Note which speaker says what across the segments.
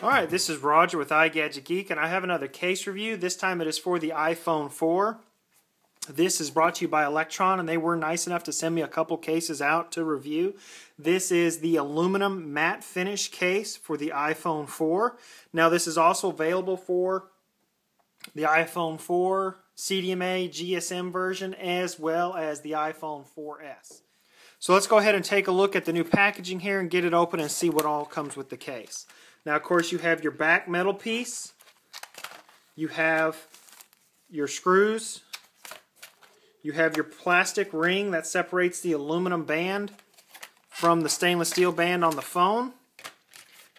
Speaker 1: Alright, this is Roger with iGadgetGeek, and I have another case review. This time it is for the iPhone 4. This is brought to you by Electron, and they were nice enough to send me a couple cases out to review. This is the aluminum matte finish case for the iPhone 4. Now this is also available for the iPhone 4 CDMA GSM version as well as the iPhone 4S. So let's go ahead and take a look at the new packaging here and get it open and see what all comes with the case. Now, of course, you have your back metal piece, you have your screws, you have your plastic ring that separates the aluminum band from the stainless steel band on the phone,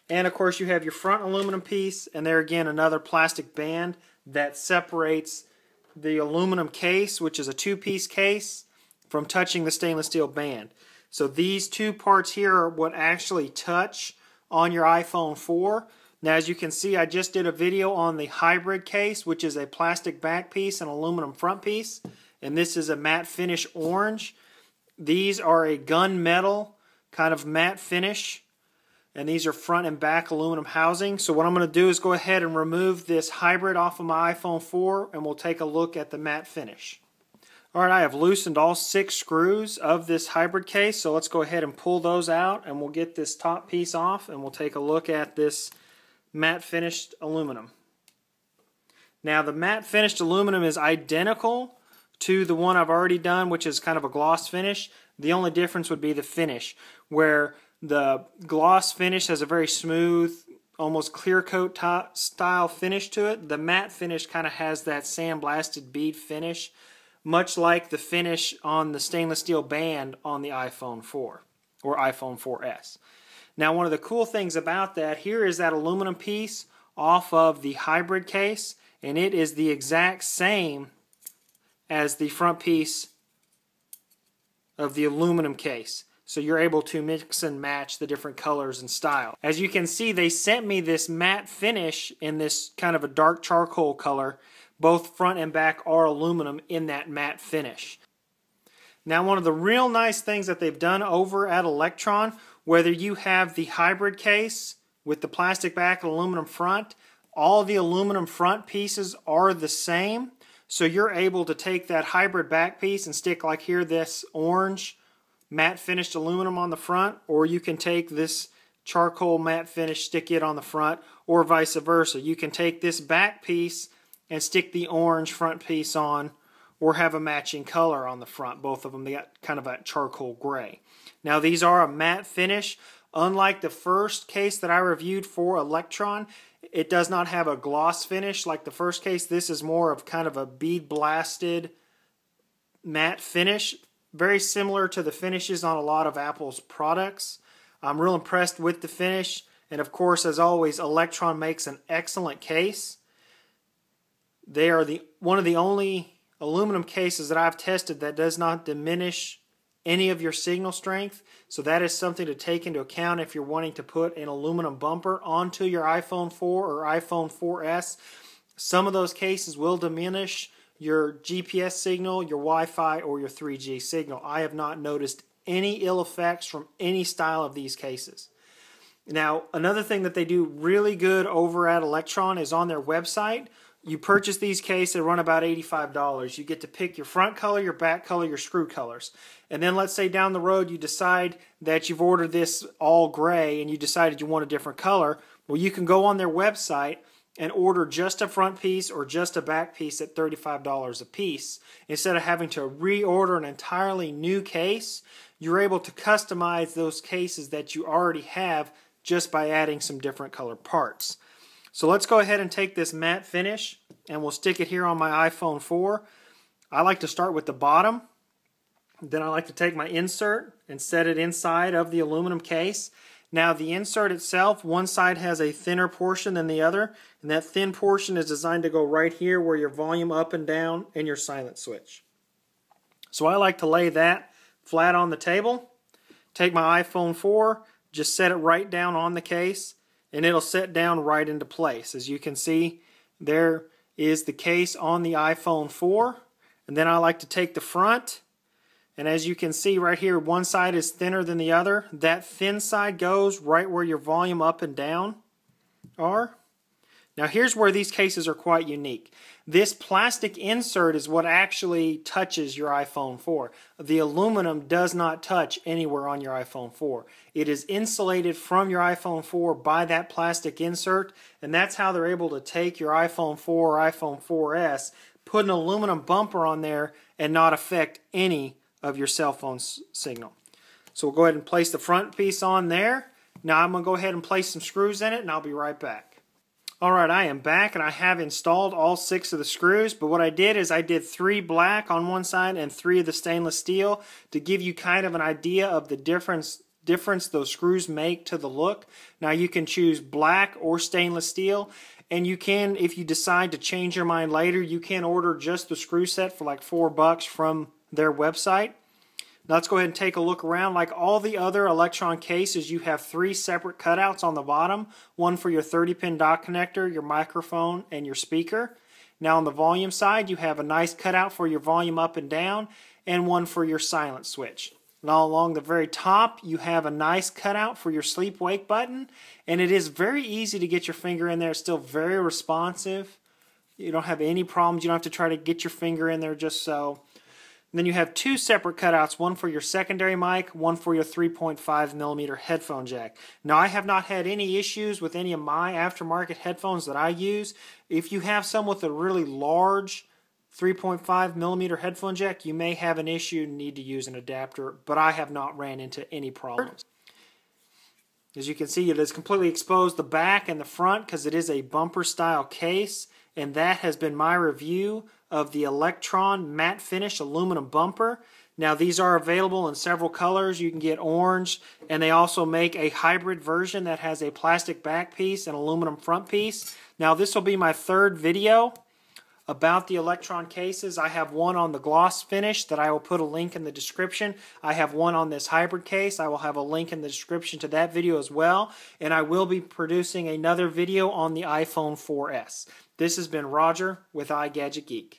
Speaker 1: and of course you have your front aluminum piece, and there again another plastic band that separates the aluminum case, which is a two-piece case, from touching the stainless steel band. So these two parts here are what actually touch on your iPhone 4. Now, as you can see, I just did a video on the hybrid case, which is a plastic back piece and aluminum front piece, and this is a matte finish orange. These are a gunmetal kind of matte finish, and these are front and back aluminum housing. So what I'm going to do is go ahead and remove this hybrid off of my iPhone 4, and we'll take a look at the matte finish. Alright, I have loosened all 6 screws of this hybrid case, so let's go ahead and pull those out, and we'll get this top piece off, and we'll take a look at this matte finished aluminum. Now, the matte finished aluminum is identical to the one I've already done, which is kind of a gloss finish. The only difference would be the finish, where the gloss finish has a very smooth, almost clear coat style finish to it. The matte finish kind of has that sandblasted bead finish, much like the finish on the stainless steel band on the iPhone 4 or iPhone 4S. Now, one of the cool things about that, here is that aluminum piece off of the hybrid case, and it is the exact same as the front piece of the aluminum case. So you're able to mix and match the different colors and style. As you can see, they sent me this matte finish in this kind of a dark charcoal color. Both front and back are aluminum in that matte finish. Now, one of the real nice things that they've done over at Electron, whether you have the hybrid case with the plastic back and aluminum front, all the aluminum front pieces are the same. So you're able to take that hybrid back piece and stick, like here, this orange matte finished aluminum on the front, or you can take this charcoal matte finish, stick it on the front, or vice versa. You can take this back piece and stick the orange front piece on, or have a matching color on the front. Both of them, they got kind of a charcoal gray. Now, these are a matte finish. Unlike the first case that I reviewed for Electron, it does not have a gloss finish like the first case. This is more of kind of a bead blasted matte finish, very similar to the finishes on a lot of Apple's products. I'm real impressed with the finish, and of course, as always, Electron makes an excellent case. They are one of the only aluminum cases that I've tested that does not diminish any of your signal strength. So that is something to take into account if you're wanting to put an aluminum bumper onto your iPhone 4 or iPhone 4S. Some of those cases will diminish your GPS signal, your Wi-Fi, or your 3G signal. I have not noticed any ill effects from any style of these cases. Now, another thing that they do really good over at Electron is on their website. You purchase these cases, they run about $85. You get to pick your front color, your back color, your screw colors. And then let's say down the road you decide that you've ordered this all gray and you decided you want a different color. Well, you can go on their website and order just a front piece or just a back piece at $35 a piece. Instead of having to reorder an entirely new case, you're able to customize those cases that you already have just by adding some different color parts. So let's go ahead and take this matte finish and we'll stick it here on my iPhone 4. I like to start with the bottom. Then I like to take my insert and set it inside of the aluminum case. Now, the insert itself, one side has a thinner portion than the other, and that thin portion is designed to go right here where your volume up and down and your silent switch. So I like to lay that flat on the table, take my iPhone 4, just set it right down on the case, and it'll set down right into place. As you can see, there is the case on the iPhone 4. And then I like to take the front, and as you can see right here, one side is thinner than the other. That thin side goes right where your volume up and down. are. Now here's where these cases are quite unique. This plastic insert is what actually touches your iPhone 4. The aluminum does not touch anywhere on your iPhone 4. It is insulated from your iPhone 4 by that plastic insert, and that's how they're able to take your iPhone 4 or iPhone 4S, put an aluminum bumper on there, and not affect any of your cell phone signal. So we'll go ahead and place the front piece on there. Now I'm going to go ahead and place some screws in it, and I'll be right back. Alright, I am back and I have installed all 6 of the screws, but what I did is I did 3 black on one side and 3 of the stainless steel to give you kind of an idea of the difference those screws make to the look. Now you can choose black or stainless steel, and you can, if you decide to change your mind later, you can order just the screw set for like $4 from their website. Now let's go ahead and take a look around. Like all the other Electron cases, you have 3 separate cutouts on the bottom. One for your 30-pin dock connector, your microphone, and your speaker. Now on the volume side, you have a nice cutout for your volume up and down, and one for your silent switch. Now along the very top, you have a nice cutout for your sleep-wake button, and it is very easy to get your finger in there. It's still very responsive. You don't have any problems. You don't have to try to get your finger in there just so. And then you have 2 separate cutouts, one for your secondary mic, one for your 3.5mm headphone jack. Now I have not had any issues with any of my aftermarket headphones that I use. If you have some with a really large 3.5mm headphone jack, you may have an issue and need to use an adapter, but I have not ran into any problems. As you can see, it is completely exposed the back and the front because it is a bumper style case, and that has been my review of the Electron matte finish aluminum bumper. Now these are available in several colors. You can get orange, and they also make a hybrid version that has a plastic back piece and aluminum front piece. Now this will be my 3rd video about the Electron cases. I have one on the gloss finish that I will put a link in the description. I have one on this hybrid case. I will have a link in the description to that video as well. And I will be producing another video on the iPhone 4S. This has been Roger with iGadgetGeek.